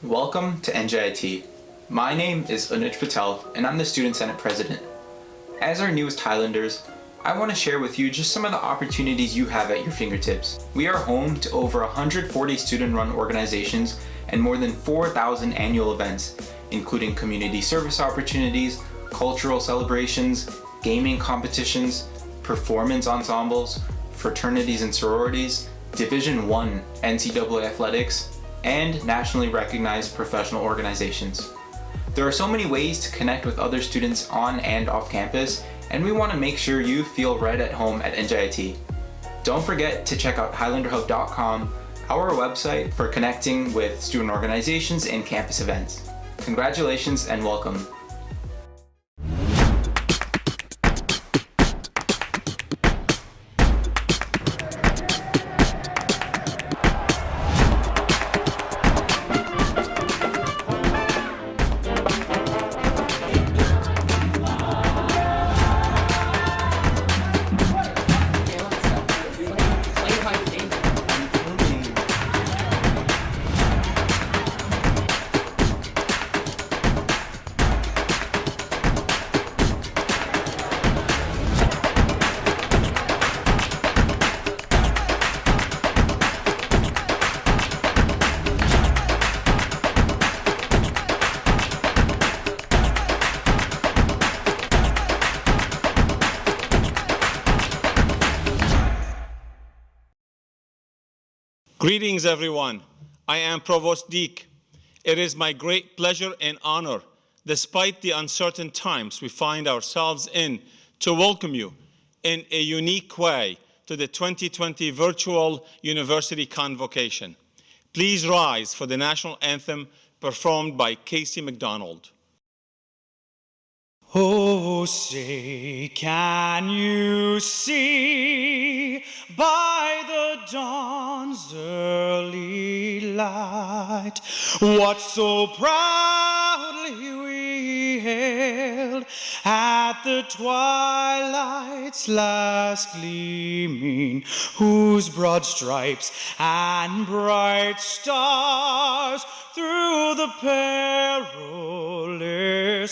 Welcome to NJIT. My name is Anuj Patel and I'm the Student Senate President. As our newest Highlanders, I want to share with you just some of the opportunities you have at your fingertips. We are home to over 140 student-run organizations and more than 4,000 annual events, including community service opportunities, cultural celebrations, gaming competitions, performance ensembles, fraternities and sororities, Division I NCAA athletics, and nationally recognized professional organizations. There are so many ways to connect with other students on and off campus, and we want to make sure you feel right at home at NJIT. Don't forget to check out highlanderhub.com, our website for connecting with student organizations and campus events. Congratulations and welcome. Greetings, everyone. I am Provost Deek. It is my great pleasure and honor, despite the uncertain times we find ourselves in, to welcome you in a unique way to the 2020 Virtual University Convocation. Please rise for the national anthem performed by Casey McDonald. Oh, say, can you see by the dawn's early light what so proudly we hailed at the twilight's last gleaming, whose broad stripes and bright stars through the perilous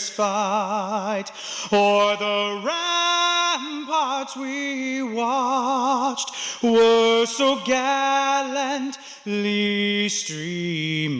fight o'er the ramparts we watched were so gallantly streaming,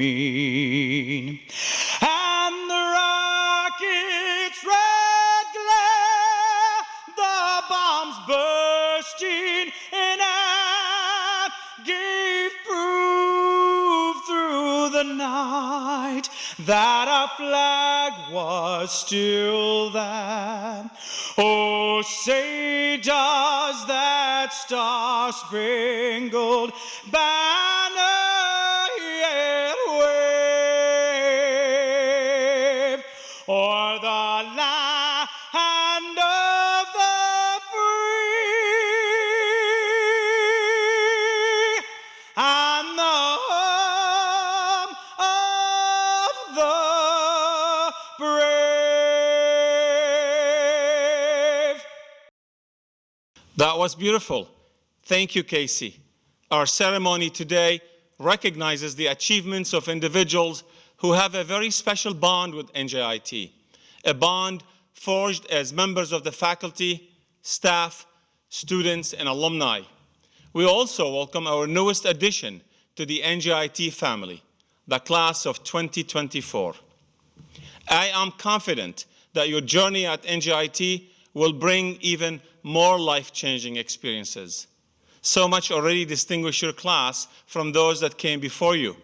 and the rocket's red glare, the bombs bursting in air, gave proof through the night that our flag was still there. Oh, say does that star-spangled banner yet wave o'er the land of the free and the home of the brave? That was beautiful. Thank you, Casey. Our ceremony today recognizes the achievements of individuals who have a very special bond with NJIT, a bond forged as members of the faculty, staff, students, and alumni. We also welcome our newest addition to the NJIT family, the class of 2024. I am confident that your journey at NJIT will bring even more life-changing experiences. So much already distinguish your class from those that came before you,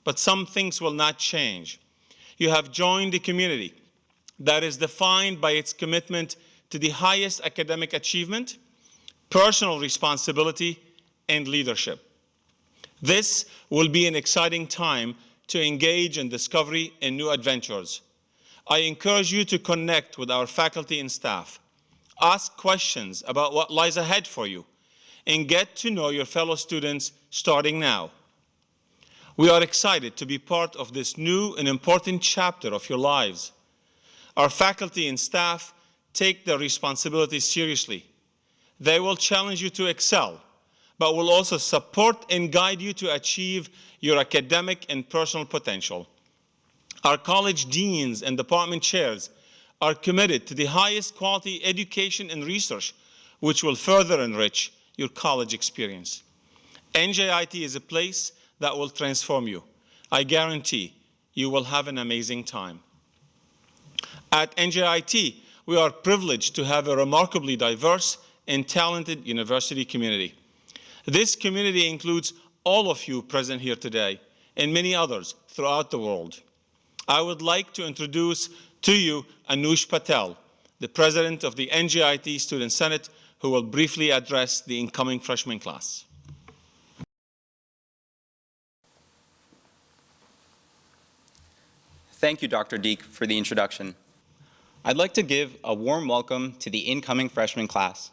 but some things will not change. You have joined a community that is defined by its commitment to the highest academic achievement, personal responsibility, and leadership. This will be an exciting time to engage in discovery and new adventures. I encourage you to connect with our faculty and staff, ask questions about what lies ahead for you, and get to know your fellow students starting now. We are excited to be part of this new and important chapter of your lives. Our faculty and staff take their responsibilities seriously. They will challenge you to excel, but will also support and guide you to achieve your academic and personal potential. Our college deans and department chairs are committed to the highest quality education and research, which will further enrich your college experience. NJIT is a place that will transform you. I guarantee you will have an amazing time. At NJIT, we are privileged to have a remarkably diverse and talented university community. This community includes all of you present here today and many others throughout the world. I would like to introduce to you Anuj Patel, the president of the NJIT Student Senate, who will briefly address the incoming freshman class. Thank you, Dr. Deek, for the introduction. I'd like to give a warm welcome to the incoming freshman class.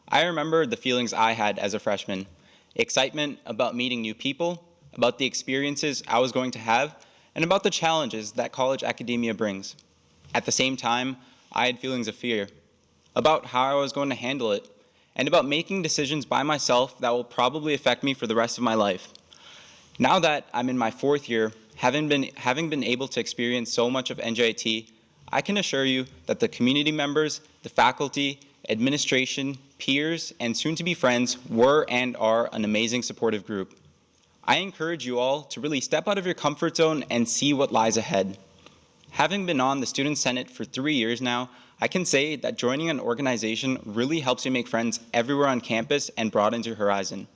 I remember the feelings I had as a freshman: excitement about meeting new people, about the experiences I was going to have, and about the challenges that college academia brings. At the same time, I had feelings of fear about how I was going to handle it, and about making decisions by myself that will probably affect me for the rest of my life. Now that I'm in my fourth year, having been able to experience so much of NJIT, I can assure you that the community members, the faculty, administration, peers, and soon-to-be friends were and are an amazing supportive group. I encourage you all to really step out of your comfort zone and see what lies ahead. Having been on the Student Senate for 3 years now, I can say that joining an organization really helps you make friends everywhere on campus and broadens your horizon.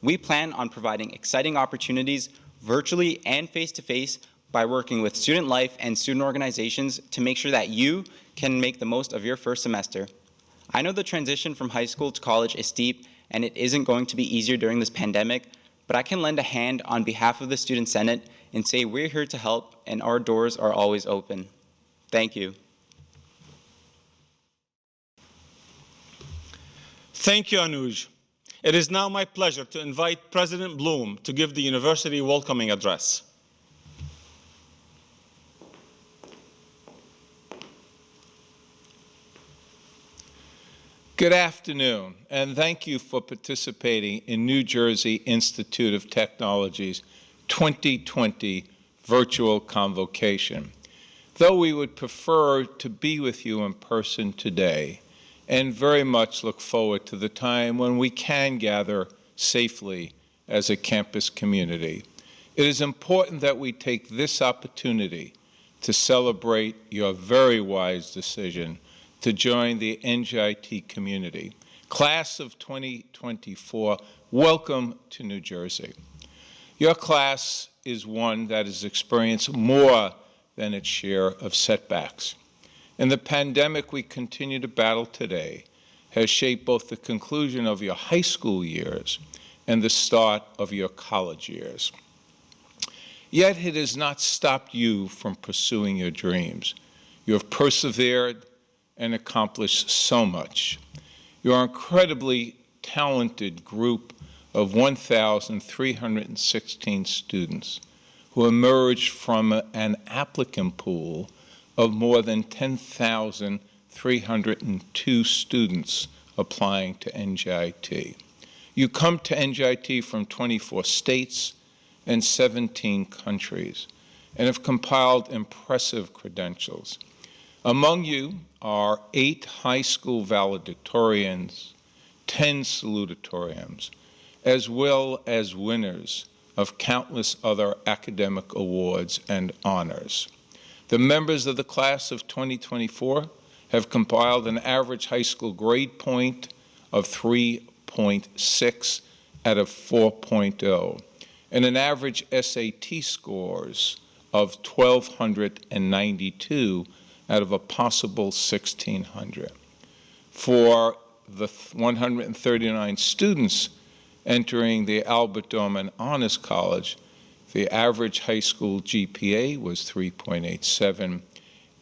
We plan on providing exciting opportunities virtually and face-to-face by working with student life and student organizations to make sure that you can make the most of your first semester. I know the transition from high school to college is steep and it isn't going to be easier during this pandemic, but I can lend a hand on behalf of the Student Senate and say we're here to help and our doors are always open. Thank you. Thank you, Anuj. It is now my pleasure to invite President Bloom to give the university welcoming address. Good afternoon, and thank you for participating in New Jersey Institute of Technology's 2020 virtual convocation. Though we would prefer to be with you in person today, and very much look forward to the time when we can gather safely as a campus community, it is important that we take this opportunity to celebrate your very wise decision to join the NJIT community. Class of 2024, welcome to New Jersey. Your class is one that has experienced more than its share of setbacks. And the pandemic we continue to battle today has shaped both the conclusion of your high school years and the start of your college years. Yet it has not stopped you from pursuing your dreams. You have persevered and accomplished so much. Your incredibly talented group of 1,316 students who emerged from an applicant pool of more than 10,302 students applying to NJIT. You come to NJIT from 24 states and 17 countries and have compiled impressive credentials. Among you are 8 high school valedictorians, 10 salutatorians, as well as winners of countless other academic awards and honors. The members of the class of 2024 have compiled an average high school grade point of 3.6 out of 4.0 and an average SAT scores of 1,292 out of a possible 1,600. For the 139 students entering the Albert Dorman Honors College, the average high school GPA was 3.87,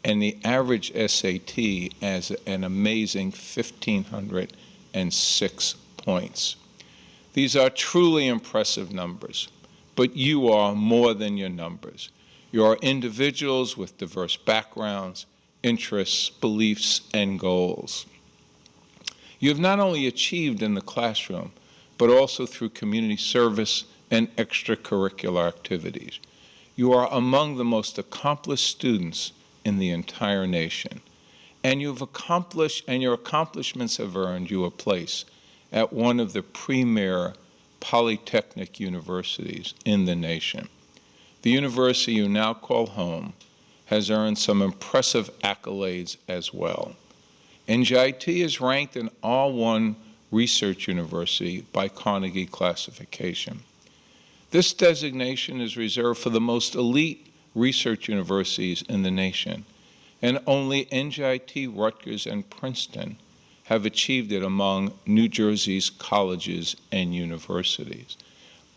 and the average SAT as an amazing 1,506 points. These are truly impressive numbers, but you are more than your numbers. You are individuals with diverse backgrounds, interests, beliefs, and goals. You have not only achieved in the classroom, but also through community service and extracurricular activities. You are among the most accomplished students in the entire nation. And your accomplishments have earned you a place at one of the premier polytechnic universities in the nation. The university you now call home has earned some impressive accolades as well. NJIT is ranked an R1 research university by Carnegie classification. This designation is reserved for the most elite research universities in the nation, and only NJIT, Rutgers, and Princeton have achieved it among New Jersey's colleges and universities.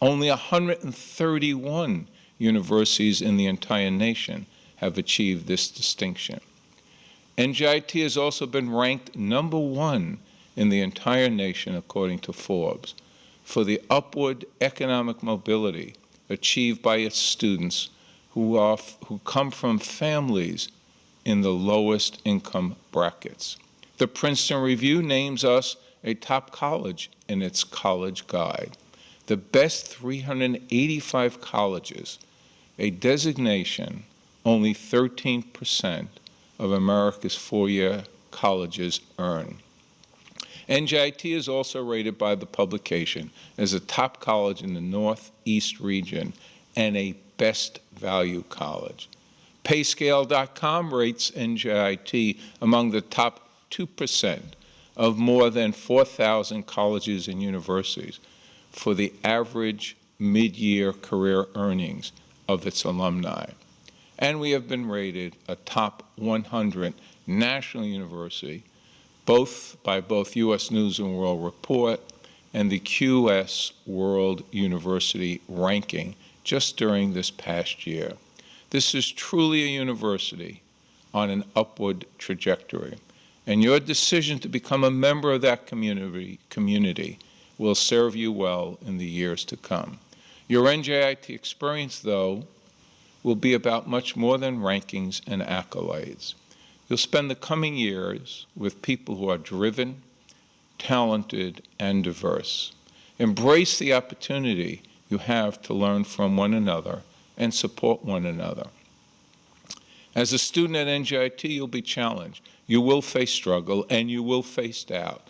Only 131 universities in the entire nation have achieved this distinction. NJIT has also been ranked #1 in the entire nation, according to Forbes, for the upward economic mobility achieved by its students who come from families in the lowest income brackets. The Princeton Review names us a top college in its college guide. The best 385 colleges, a designation only 13% of America's four-year colleges earn. NJIT is also rated by the publication as a top college in the Northeast region and a best value college. Payscale.com rates NJIT among the top 2% of more than 4,000 colleges and universities for the average mid-year career earnings of its alumni. And we have been rated a top 100 national university by both U.S. News & World Report and the QS World University Ranking just during this past year. This is truly a university on an upward trajectory, and your decision to become a member of that community will serve you well in the years to come. Your NJIT experience, though, will be about much more than rankings and accolades. You'll spend the coming years with people who are driven, talented, and diverse. Embrace the opportunity you have to learn from one another and support one another. As a student at NJIT, you'll be challenged. You will face struggle, and you will face doubt.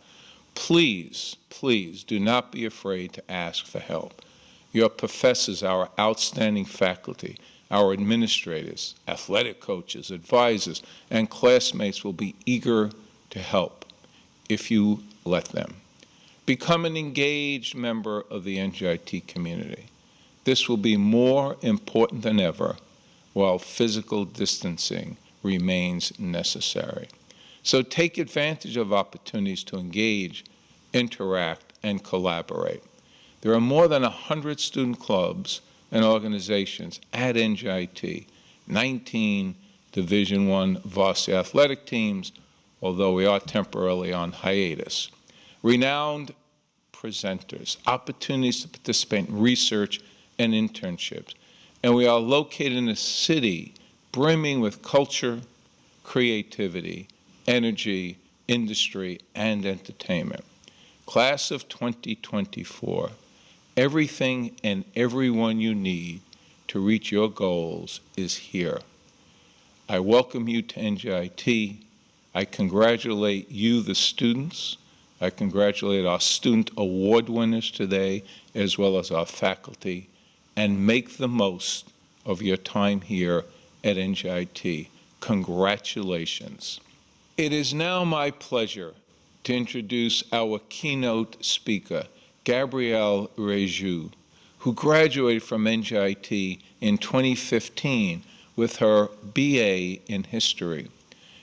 Please, please do not be afraid to ask for help. Your professors, our outstanding faculty, our administrators, athletic coaches, advisors, and classmates will be eager to help if you let them. Become an engaged member of the NJIT community. This will be more important than ever while physical distancing remains necessary. So take advantage of opportunities to engage, interact, and collaborate. There are more than 100 student clubs and organizations at NJIT, 19 Division I varsity athletic teams, although we are temporarily on hiatus. Renowned presenters, opportunities to participate in research and internships. And we are located in a city brimming with culture, creativity, energy, industry, and entertainment. Class of 2024, everything and everyone you need to reach your goals is here. I welcome you to NJIT. I congratulate you, the students. I congratulate our student award winners today, as well as our faculty, and make the most of your time here at NJIT. Congratulations. It is now my pleasure to introduce our keynote speaker, Gabrielle Rejou, who graduated from NJIT in 2015 with her BA in History.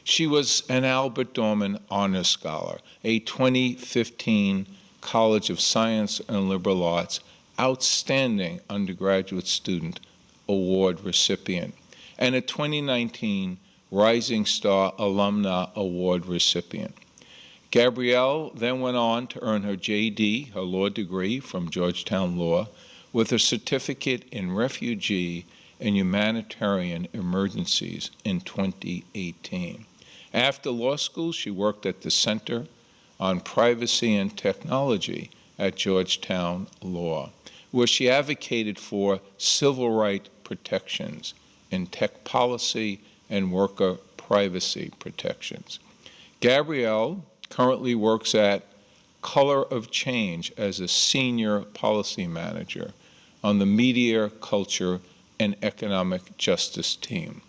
She was an Albert Dorman Honor Scholar, a 2015 College of Science and Liberal Arts Outstanding Undergraduate Student Award recipient, and a 2019 Rising Star Alumna Award recipient. Gabrielle then went on to earn her JD, her law degree from Georgetown Law, with a certificate in refugee and humanitarian emergencies in 2018. After law school, she worked at the Center on Privacy and Technology at Georgetown Law, where she advocated for civil rights protections in tech policy and worker privacy protections. Gabrielle currently works at Color of Change as a senior policy manager on the Media, Culture, and Economic Justice team.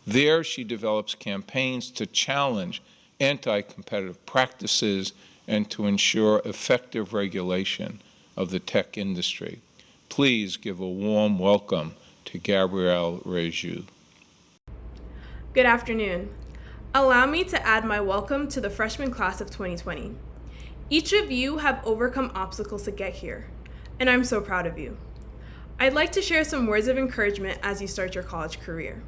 There, she develops campaigns to challenge anti-competitive practices and to ensure effective regulation of the tech industry. Please give a warm welcome to Gabrielle Rejou. Good afternoon. Allow me to add my welcome to the freshman class of 2020. Each of you have overcome obstacles to get here, and I'm so proud of you. I'd like to share some words of encouragement as you start your college career.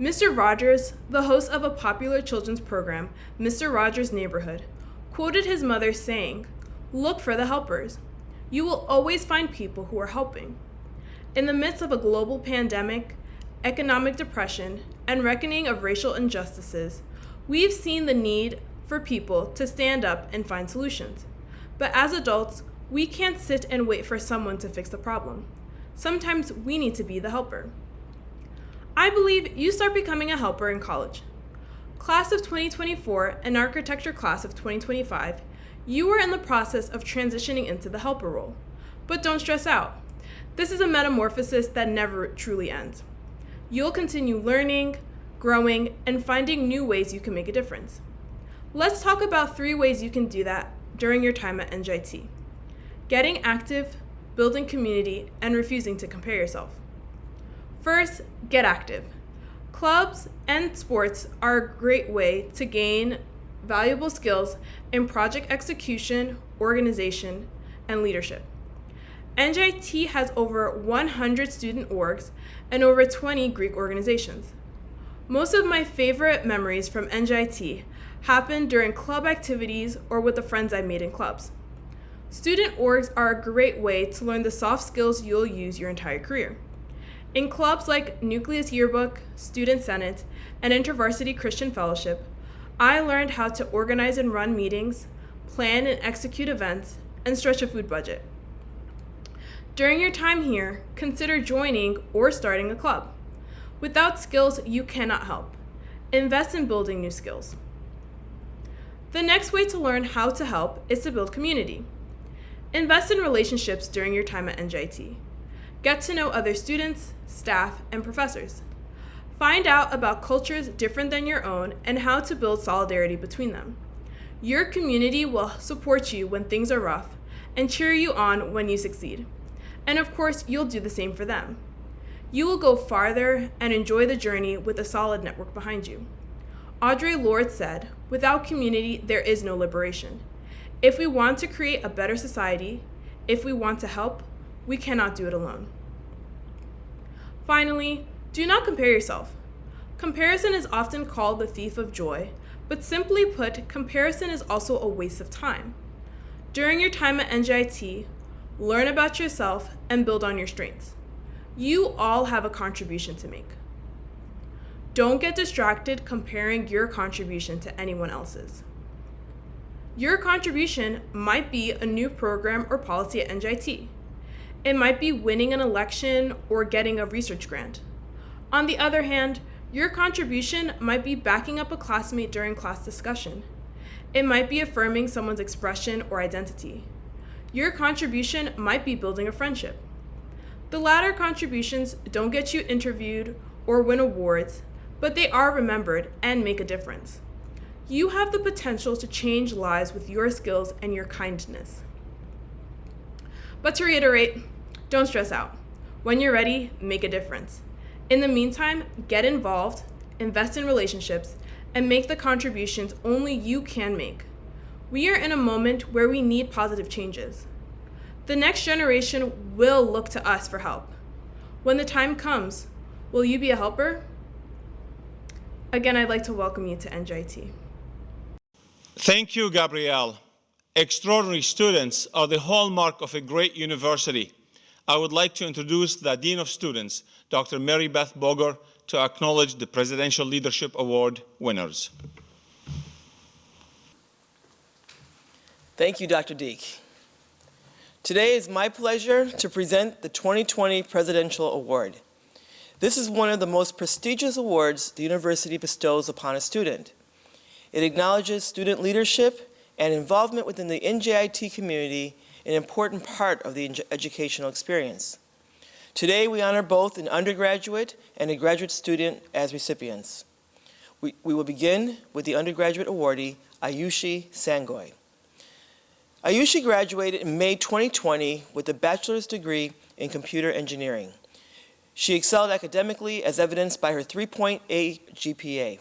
Mr. Rogers, the host of a popular children's program, Mr. Rogers' Neighborhood, quoted his mother saying, "Look for the helpers. You will always find people who are helping." In the midst of a global pandemic, economic depression, and reckoning of racial injustices, we've seen the need for people to stand up and find solutions. But as adults, we can't sit and wait for someone to fix the problem. Sometimes we need to be the helper. I believe you start becoming a helper in college. Class of 2024 and architecture class of 2025, you are in the process of transitioning into the helper role. But don't stress out. This is a metamorphosis that never truly ends. You'll continue learning, growing, and finding new ways you can make a difference. Let's talk about 3 ways you can do that during your time at NJIT. Getting active, building community, and refusing to compare yourself. First, get active. Clubs and sports are a great way to gain valuable skills in project execution, organization, and leadership. NJIT has over 100 student orgs and over 20 Greek organizations. Most of my favorite memories from NJIT happened during club activities or with the friends I made in clubs. Student orgs are a great way to learn the soft skills you'll use your entire career. In clubs like Nucleus Yearbook, Student Senate, and InterVarsity Christian Fellowship, I learned how to organize and run meetings, plan and execute events, and stretch a food budget. During your time here, consider joining or starting a club. Without skills, you cannot help. Invest in building new skills. The next way to learn how to help is to build community. Invest in relationships during your time at NJIT. Get to know other students, staff, and professors. Find out about cultures different than your own and how to build solidarity between them. Your community will support you when things are rough and cheer you on when you succeed. And of course, you'll do the same for them. You will go farther and enjoy the journey with a solid network behind you. Audre Lorde said, "Without community, there is no liberation." If we want to create a better society, if we want to help, we cannot do it alone. Finally, do not compare yourself. Comparison is often called the thief of joy, but simply put, comparison is also a waste of time. During your time at NJIT, learn about yourself and build on your strengths. You all have a contribution to make. Don't get distracted comparing your contribution to anyone else's. Your contribution might be a new program or policy at NJIT. It might be winning an election or getting a research grant. On the other hand, your contribution might be backing up a classmate during class discussion. It might be affirming someone's expression or identity. Your contribution might be building a friendship. The latter contributions don't get you interviewed or win awards, but they are remembered and make a difference. You have the potential to change lives with your skills and your kindness. But to reiterate, don't stress out. When you're ready, make a difference. In the meantime, get involved, invest in relationships, and make the contributions only you can make. We are in a moment where we need positive changes. The next generation will look to us for help. When the time comes, will you be a helper? Again, I'd like to welcome you to NJIT. Thank you, Gabrielle. Extraordinary students are the hallmark of a great university. I would like to introduce the Dean of Students, Dr. Mary Beth Boger, to acknowledge the Presidential Leadership Award winners. Thank you, Dr. Deek. Today is my pleasure to present the 2020 Presidential Award. This is one of the most prestigious awards the university bestows upon a student. It acknowledges student leadership and involvement within the NJIT community, an important part of the educational experience. Today, we honor both an undergraduate and a graduate student as recipients. We will begin with the undergraduate awardee, Ayushi Sangoy. Ayushi graduated in May 2020 with a bachelor's degree in computer engineering. She excelled academically as evidenced by her 3.8 GPA.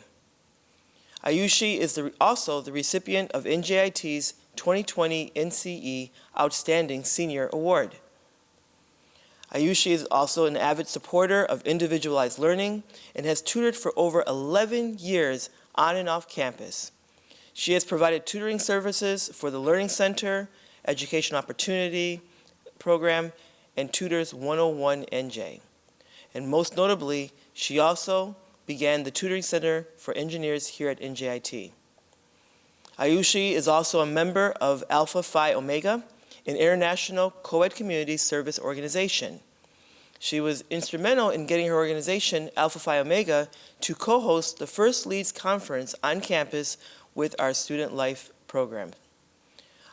Ayushi is also the recipient of NJIT's 2020 NCE Outstanding Senior Award. Ayushi is also an avid supporter of individualized learning and has tutored for over 11 years on and off campus. She has provided tutoring services for the Learning Center, Education Opportunity Program, and Tutors 101 NJ. And most notably, she also began the Tutoring Center for Engineers here at NJIT. Ayushi is also a member of Alpha Phi Omega, an international co-ed community service organization. She was instrumental in getting her organization, Alpha Phi Omega, to co-host the first Leads Conference on campus with our Student Life program.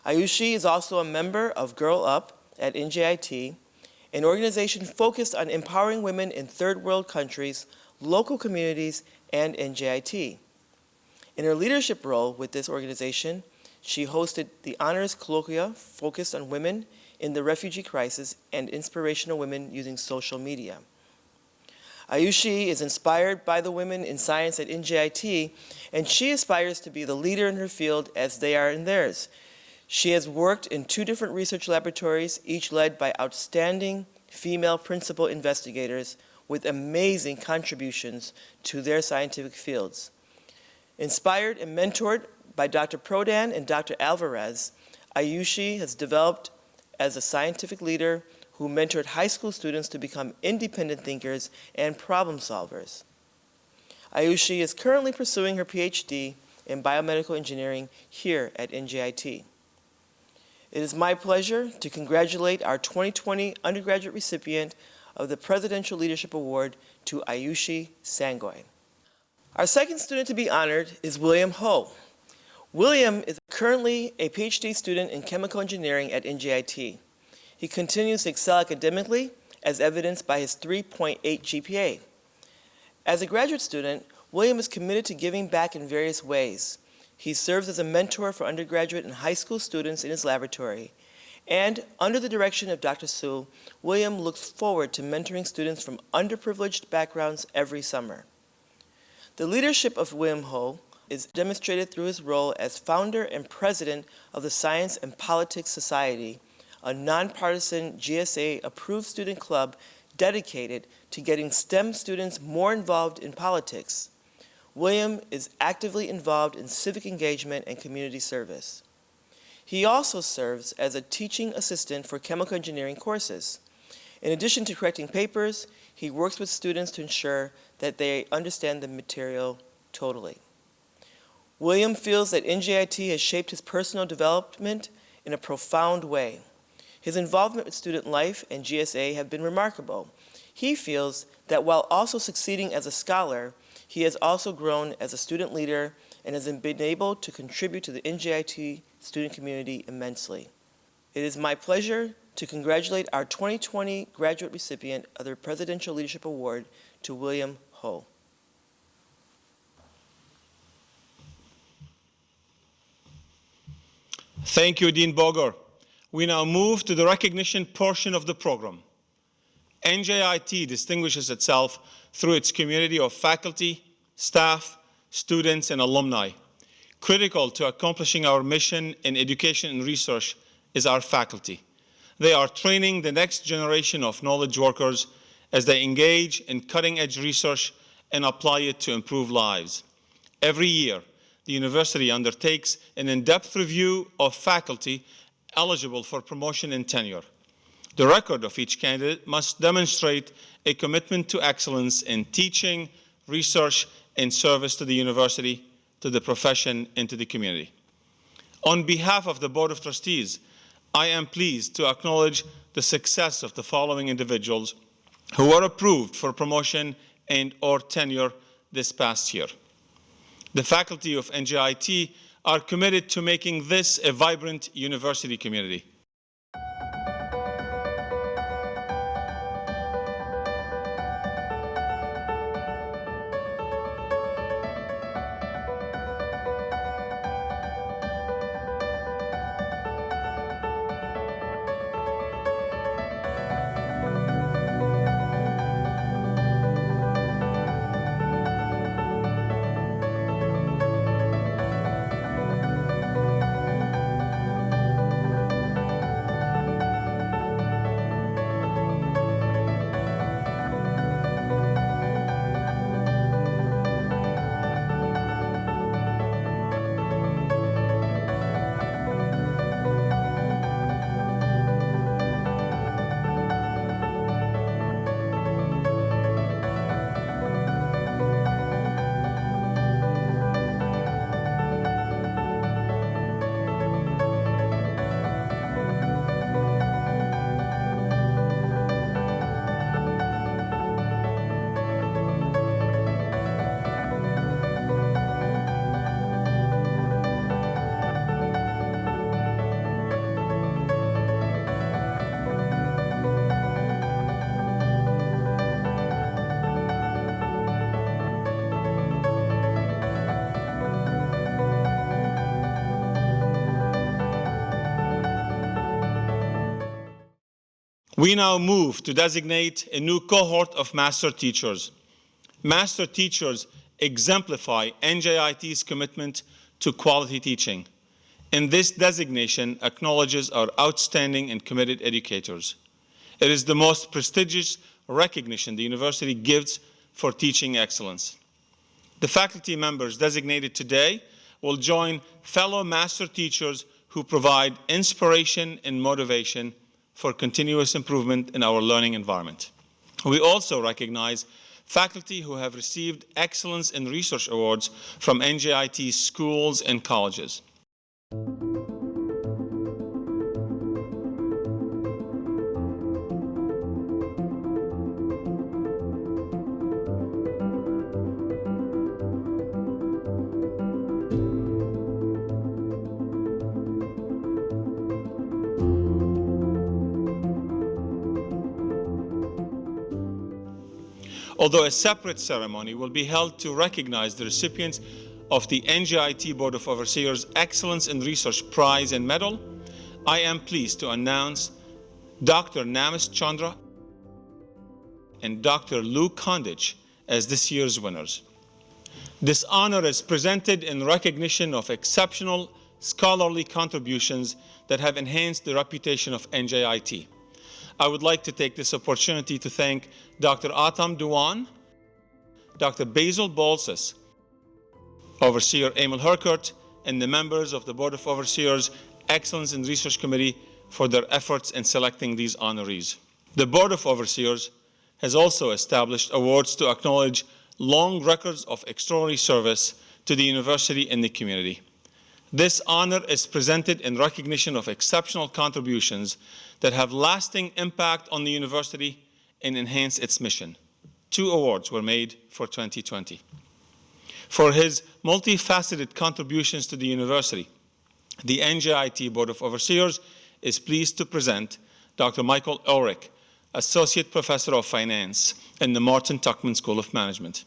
Ayushi is also a member of Girl Up at NJIT, an organization focused on empowering women in third world countries, local communities, and NJIT. In her leadership role with this organization, she hosted the Honors Colloquia focused on women in the refugee crisis and inspirational women using social media. Ayushi is inspired by the women in science at NJIT, and she aspires to be the leader in her field as they are in theirs. She has worked in 2 different research laboratories, each led by outstanding female principal investigators with amazing contributions to their scientific fields. Inspired and mentored by Dr. Prodan and Dr. Alvarez, Ayushi has developed as a scientific leader who mentored high school students to become independent thinkers and problem solvers. Ayushi is currently pursuing her PhD in biomedical engineering here at NJIT. It is my pleasure to congratulate our 2020 undergraduate recipient of the Presidential Leadership Award to Ayushi Sangoy. Our second student to be honored is William Ho. William is currently a PhD student in chemical engineering at NJIT. He continues to excel academically, as evidenced by his 3.8 GPA. As a graduate student, William is committed to giving back in various ways. He serves as a mentor for undergraduate and high school students in his laboratory. And under the direction of Dr. Su, William looks forward to mentoring students from underprivileged backgrounds every summer. The leadership of William Ho is demonstrated through his role as founder and president of the Science and Politics Society, a nonpartisan GSA-approved student club dedicated to getting STEM students more involved in politics. William is actively involved in civic engagement and community service. He also serves as a teaching assistant for chemical engineering courses. In addition to correcting papers, he works with students to ensure that they understand the material totally. William feels that NJIT has shaped his personal development in a profound way. His involvement with student life and GSA have been remarkable. He feels that while also succeeding as a scholar, he has also grown as a student leader and has been able to contribute to the NJIT student community immensely. It is my pleasure to congratulate our 2020 graduate recipient of the Presidential Leadership Award to William Ho. Thank you, Dean Boger. We now move to the recognition portion of the program. NJIT distinguishes itself through its community of faculty, staff, students, and alumni. Critical to accomplishing our mission in education and research is our faculty. They are training the next generation of knowledge workers as they engage in cutting-edge research and apply it to improve lives. Every year, the university undertakes an in-depth review of faculty eligible for promotion and tenure. The record of each candidate must demonstrate a commitment to excellence in teaching, research, and service to the university, to the profession, and to the community. On behalf of the Board of Trustees, I am pleased to acknowledge the success of the following individuals who were approved for promotion and/or tenure this past year. The faculty of NJIT are committed to making this a vibrant university community. We now move to designate a new cohort of master teachers. Master teachers exemplify NJIT's commitment to quality teaching, and this designation acknowledges our outstanding and committed educators. It is the most prestigious recognition the university gives for teaching excellence. The faculty members designated today will join fellow master teachers who provide inspiration and motivation for continuous improvement in our learning environment. We also recognize faculty who have received Excellence in Research Awards from NJIT schools and colleges. Although a separate ceremony will be held to recognize the recipients of the NJIT Board of Overseers Excellence in Research Prize and Medal, I am pleased to announce Dr. Namas Chandra and Dr. Lou Kondich as this year's winners. This honor is presented in recognition of exceptional scholarly contributions that have enhanced the reputation of NJIT. I would like to take this opportunity to thank Dr. Atam Duwan, Dr. Basil Bolsis, Overseer Emil Herkert, and the members of the Board of Overseers Excellence in Research Committee for their efforts in selecting these honorees. The Board of Overseers has also established awards to acknowledge long records of extraordinary service to the university and the community. This honor is presented in recognition of exceptional contributions that have lasting impact on the university and enhance its mission. 2 awards were made for 2020. For his multifaceted contributions to the university, the NJIT Board of Overseers is pleased to present Dr. Michael Ulrich, Associate Professor of Finance in the Martin Tuckman School of Management.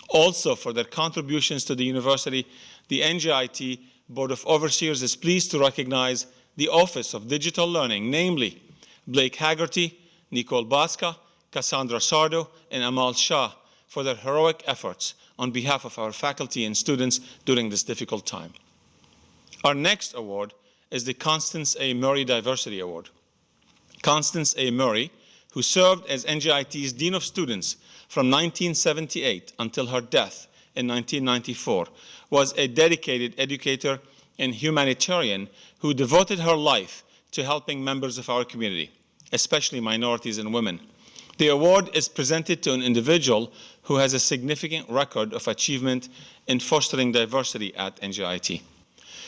Also, for their contributions to the university, the NJIT Board of Overseers is pleased to recognize the Office of Digital Learning, namely Blake Haggerty, Nicole Baska, Cassandra Sardo, and Amal Shah, for their heroic efforts on behalf of our faculty and students during this difficult time. Our next award is the Constance A. Murray Diversity Award. Constance A. Murray, who served as NJIT's Dean of Students from 1978 until her death in 1994, was a dedicated educator and humanitarian who devoted her life to helping members of our community, especially minorities and women. The award is presented to an individual who has a significant record of achievement in fostering diversity at NJIT.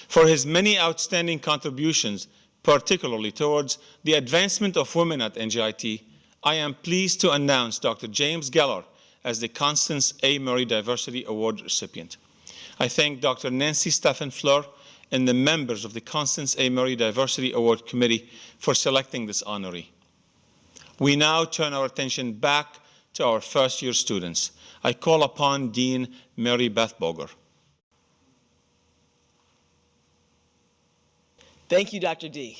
For his many outstanding contributions, particularly towards the advancement of women at NJIT, I am pleased to announce Dr. James Geller as the Constance A. Murray Diversity Award recipient. I thank Dr. Nancy Stephen-Fleur and the members of the Constance A. Murray Diversity Award Committee for selecting this honoree. We now turn our attention back to our first-year students. I call upon Dean Mary Beth Boger. Thank you, Dr. D.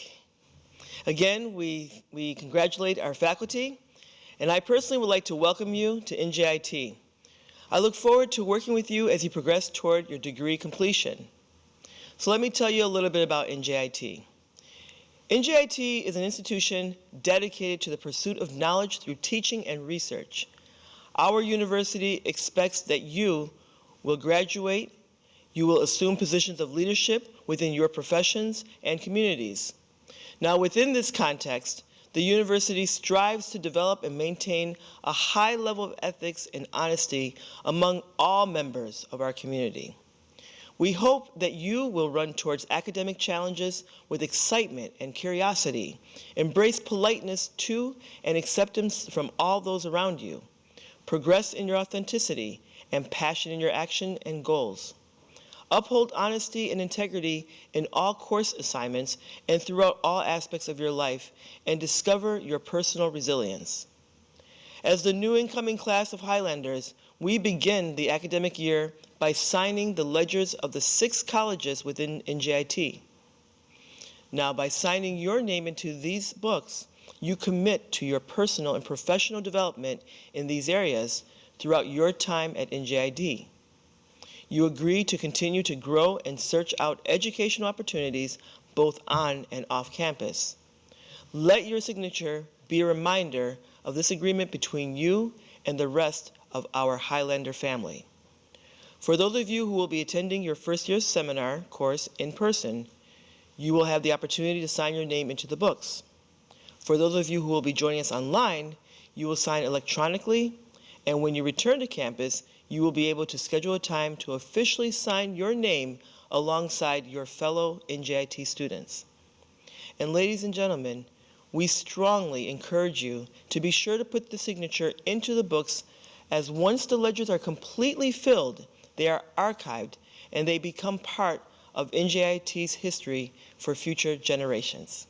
Again, we congratulate our faculty, and I personally would like to welcome you to NJIT. I look forward to working with you as you progress toward your degree completion. So let me tell you a little bit about NJIT. NJIT is an institution dedicated to the pursuit of knowledge through teaching and research. Our university expects that you will graduate, you will assume positions of leadership within your professions and communities. Now, within this context, the university strives to develop and maintain a high level of ethics and honesty among all members of our community. We hope that you will run towards academic challenges with excitement and curiosity, embrace politeness to and acceptance from all those around you, progress in your authenticity and passion in your action and goals. Uphold honesty and integrity in all course assignments and throughout all aspects of your life, and discover your personal resilience. As the new incoming class of Highlanders, we begin the academic year by signing the ledgers of the 6 colleges within NJIT. Now, by signing your name into these books, you commit to your personal and professional development in these areas throughout your time at NJIT. You agree to continue to grow and search out educational opportunities both on and off campus. Let your signature be a reminder of this agreement between you and the rest of our Highlander family. For those of you who will be attending your first-year seminar course in person, you will have the opportunity to sign your name into the books. For those of you who will be joining us online, you will sign electronically, and when you return to campus, you will be able to schedule a time to officially sign your name alongside your fellow NJIT students. And ladies and gentlemen, we strongly encourage you to be sure to put the signature into the books, as once the ledgers are completely filled, they are archived and they become part of NJIT's history for future generations.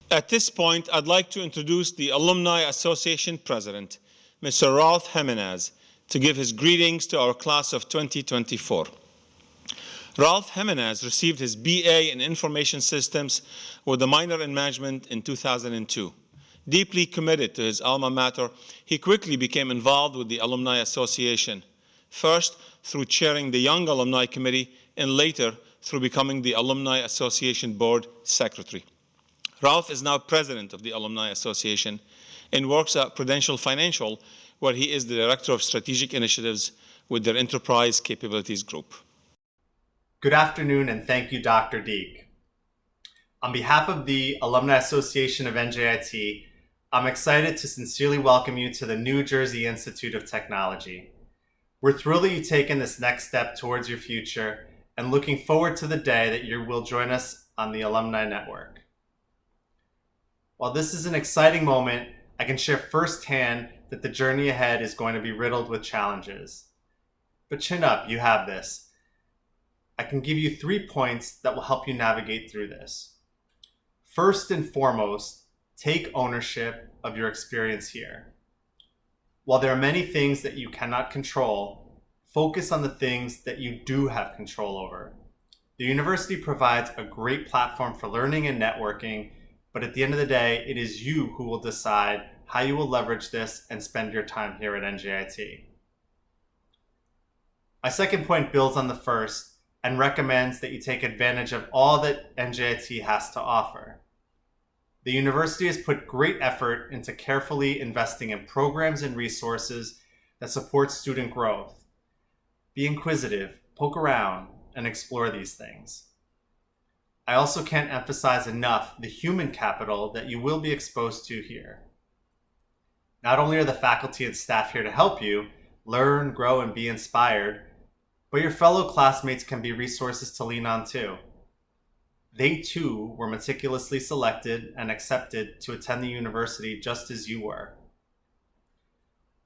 At this point, I'd like to introduce the Alumni Association President, Mr. Ralph Jimenez, to give his greetings to our class of 2024. Ralph Jimenez received his BA in Information Systems with a minor in Management in 2002. Deeply committed to his alma mater, he quickly became involved with the Alumni Association, first through chairing the Young Alumni Committee and later through becoming the Alumni Association Board Secretary. Ralph is now President of the Alumni Association and works at Prudential Financial, where he is the Director of Strategic Initiatives with their Enterprise Capabilities Group. Good afternoon, and thank you, Dr. Deek. On behalf of the Alumni Association of NJIT, I'm excited to sincerely welcome you to the New Jersey Institute of Technology. We're thrilled that you've taken this next step towards your future and looking forward to the day that you will join us on the Alumni Network. While this is an exciting moment, I can share firsthand that the journey ahead is going to be riddled with challenges. But chin up, you have this. I can give you 3 points that will help you navigate through this. First and foremost, take ownership of your experience here. While there are many things that you cannot control, focus on the things that you do have control over. The university provides a great platform for learning and networking, but at the end of the day, it is you who will decide how you will leverage this and spend your time here at NJIT. My second point builds on the first and recommends that you take advantage of all that NJIT has to offer. The university has put great effort into carefully investing in programs and resources that support student growth. Be inquisitive, poke around, and explore these things. I also can't emphasize enough the human capital that you will be exposed to here. Not only are the faculty and staff here to help you learn, grow, and be inspired, but your fellow classmates can be resources to lean on too. They too were meticulously selected and accepted to attend the university just as you were.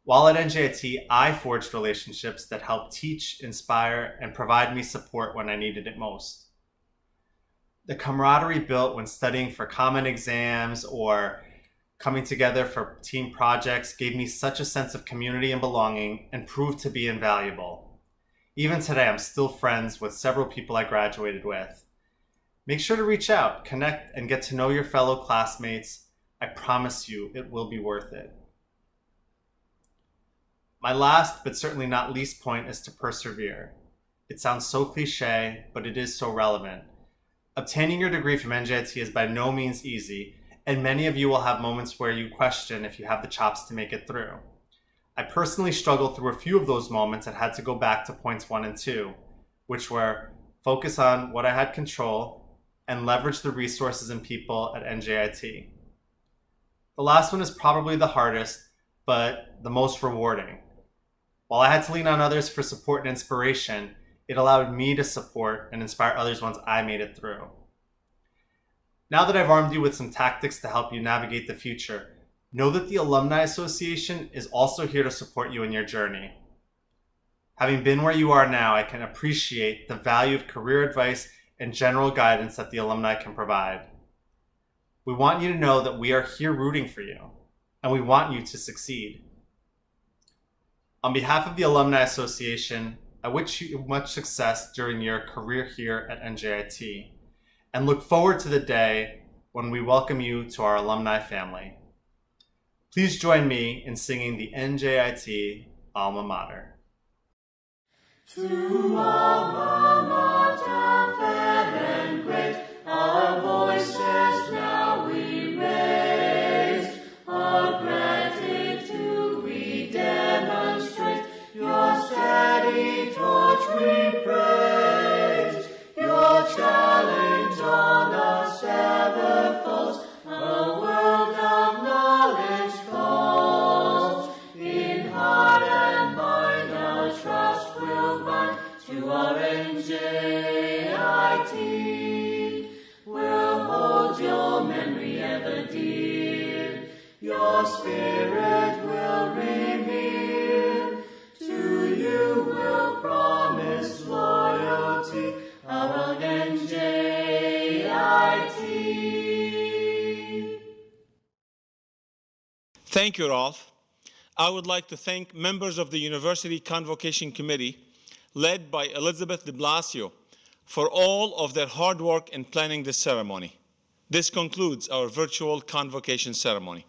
While at NJIT, I forged relationships that helped teach, inspire, and provide me support when I needed it most. The camaraderie built when studying for common exams or coming together for team projects gave me such a sense of community and belonging and proved to be invaluable. Even today, I'm still friends with several people I graduated with. Make sure to reach out, connect, and get to know your fellow classmates. I promise you it will be worth it. My last, but certainly not least point is to persevere. It sounds so cliche, but it is so relevant. Obtaining your degree from NJIT is by no means easy, and many of you will have moments where you question if you have the chops to make it through. I personally struggled through a few of those moments and had to go back to points 1 and 2, which were focus on what I had control and leverage the resources and people at NJIT. The last one is probably the hardest, but the most rewarding. While I had to lean on others for support and inspiration, it allowed me to support and inspire others once I made it through. Now that I've armed you with some tactics to help you navigate the future, know that the Alumni Association is also here to support you in your journey. Having been where you are now, I can appreciate the value of career advice and general guidance that the alumni can provide. We want you to know that we are here rooting for you, and we want you to succeed. On behalf of the Alumni Association, I wish you much success during your career here at NJIT, and look forward to the day when we welcome you to our alumni family. Please join me in singing the NJIT Alma Mater. To Alma Mater, fair and great, our voices now we raise. Our gratitude we demonstrate, your steady torch we praise. Your challenge on us ever falls, a world of knowledge calls. In heart and mind our trust will bind to our NJIT. We'll hold your memory ever dear, your spirit will revere. To you we'll promise loyalty, our NJIT. Thank you, Rolf. I would like to thank members of the University Convocation Committee, led by Elizabeth de Blasio, for all of their hard work in planning this ceremony. This concludes our virtual convocation ceremony.